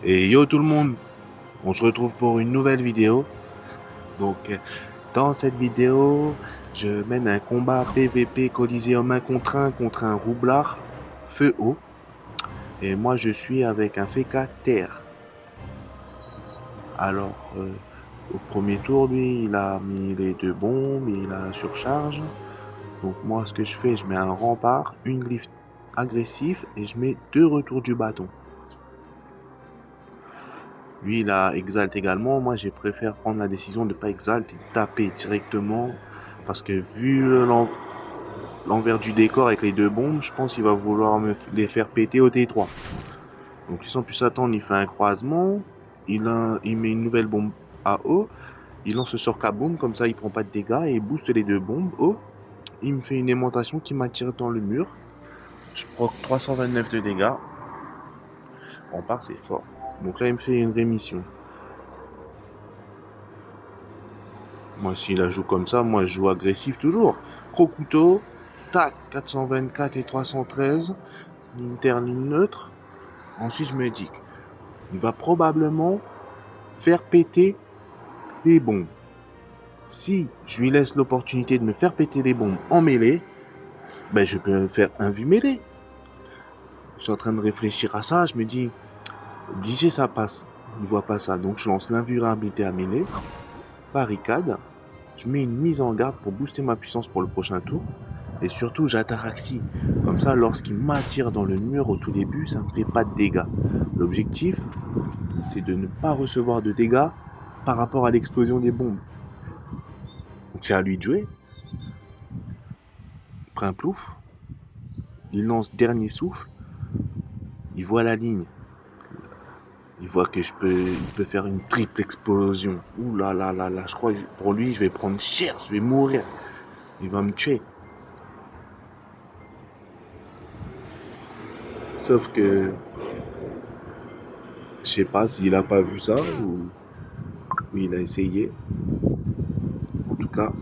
Et yo tout le monde, on se retrouve pour une nouvelle vidéo. Donc dans cette vidéo, je mène un combat PVP Coliseum 1 contre un roublard feu haut. Et moi je suis avec un Feka terre. Alors au premier tour, lui, il a mis les deux bombes, il a la surcharge. Donc moi ce que je fais, je mets un rempart, une glyphe agressif et je mets deux retours du bâton. Lui, il a exalt également. Moi, j'ai préféré prendre la décision de ne pas exalt et de taper directement. Parce que vu l'envers du décor avec les deux bombes, je pense qu'il va vouloir me les faire péter au T3. Donc, sans plus attendre, il fait un croisement. Il met une nouvelle bombe à haut. Il lance le sort kaboom. Comme ça, il prend pas de dégâts et il booste les deux bombes haut. Il me fait une aimantation qui m'attire dans le mur. Je proc 329 de dégâts. On part, c'est fort. Donc là, il me fait une rémission. Moi, s'il la joue comme ça, moi, je joue agressif toujours. Gros couteau, tac, 424 et 313, ligne terre, ligne neutre. Ensuite, je me dis, il va probablement faire péter les bombes. Si je lui laisse l'opportunité de me faire péter les bombes en mêlée, ben, je peux faire un vu mêlée. Je suis en train de réfléchir à ça, je me dis, obligé, ça passe. Il voit pas ça, donc je lance l'invulnérabilité à mêlée, barricade, je mets une mise en garde pour booster ma puissance pour le prochain tour. Et surtout, j'ataraxie. Comme ça, lorsqu'il m'attire dans le mur au tout début, ça ne me fait pas de dégâts. L'objectif, c'est de ne pas recevoir de dégâts par rapport à l'explosion des bombes. Donc c'est à lui de jouer. Il prend un plouf. Il lance dernier souffle. Il voit la ligne. Il voit que il peut faire une triple explosion. Ouh là là là là, je crois que pour lui, je vais prendre cher, je vais mourir. Il va me tuer. Sauf que je sais pas s'il a pas vu ça ou il a essayé. En tout cas,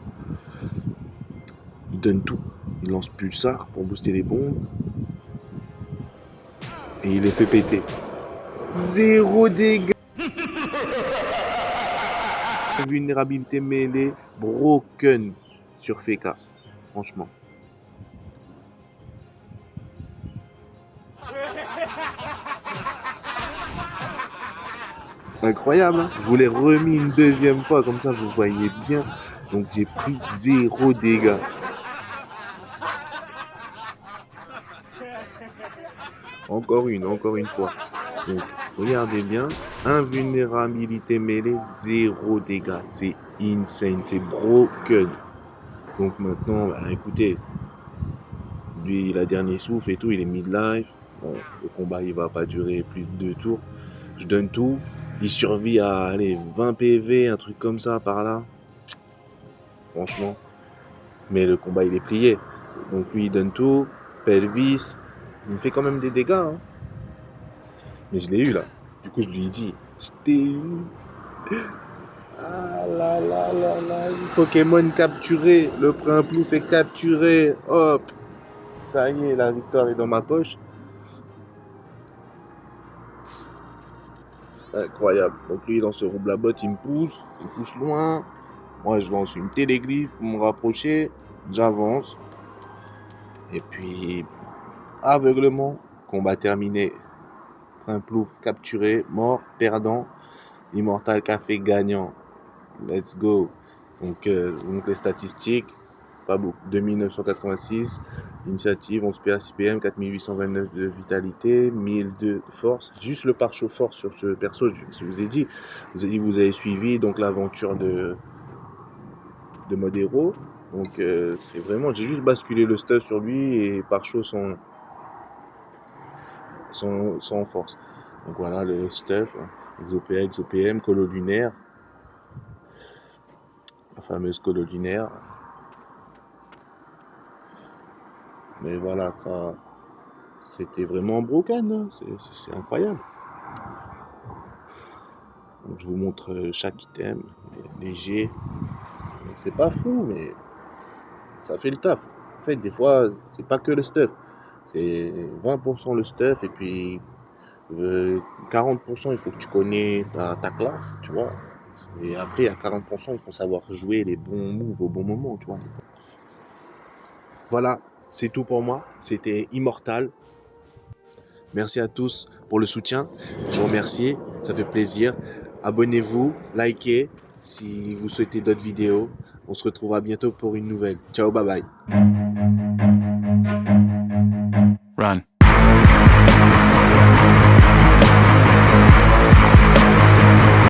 il donne tout. Il lance pulsar pour booster les bombes. Et il les fait péter. Zéro dégâts. Vulnérabilité mêlée. Broken sur Feka. Franchement. Incroyable, hein. Je vous l'ai remis une deuxième fois, comme ça vous voyez bien. Donc j'ai pris zéro dégâts. Encore une fois. Donc regardez bien. Invulnérabilité mêlée, zéro dégâts. C'est insane, c'est broken. Donc maintenant, bah, écoutez, lui il a dernier souffle et tout, il est midlife. Bon, le combat il va pas durer plus de 2 tours. Je donne tout. Il survit à allez, 20 PV, un truc comme ça par là. Franchement. Mais le combat il est plié. Donc lui il donne tout. Pelvis. Il me fait quand même des dégâts. Hein. Mais je l'ai eu là. Du coup je lui ai dit. Je t'ai eu. Ah là là là là. Pokémon capturé. Le Primplouf est capturé. Hop. Ça y est, la victoire est dans ma poche. Incroyable. Donc lui, il lance le rouble à botte, il me pousse loin. Moi, je lance une téléglyphe pour me rapprocher. J'avance. Et puis, aveuglement, combat terminé. Un plouf capturé, mort, perdant. Immortal Café gagnant. Let's go. Donc les statistiques, pas beaucoup. 2986, initiative, 11 PA, 6 PM, 4829 de vitalité, 1002 de force. Juste le pare-chaud force sur ce perso, je vous ai dit. Vous avez suivi donc l'aventure de mode héros. Donc c'est vraiment, j'ai juste basculé le stuff sur lui et pare-chaud sans force. Donc voilà le stuff, Exopéa, Exopm, colo lunaire, la fameuse colo lunaire. Mais voilà, ça, c'était vraiment broken, hein. C'est incroyable. Donc, je vous montre chaque item, léger. C'est pas fou, mais ça fait le taf. En fait, des fois, c'est pas que le stuff. C'est 20% le stuff et puis 40%, il faut que tu connais ta classe, tu vois. Et après, à 40%, il faut savoir jouer les bons moves au bon moment, tu vois. Voilà, c'est tout pour moi. C'était Immortal. Merci à tous pour le soutien. Je vous remercie, ça fait plaisir. Abonnez-vous, likez si vous souhaitez d'autres vidéos. On se retrouvera bientôt pour une nouvelle. Ciao, bye bye. Run.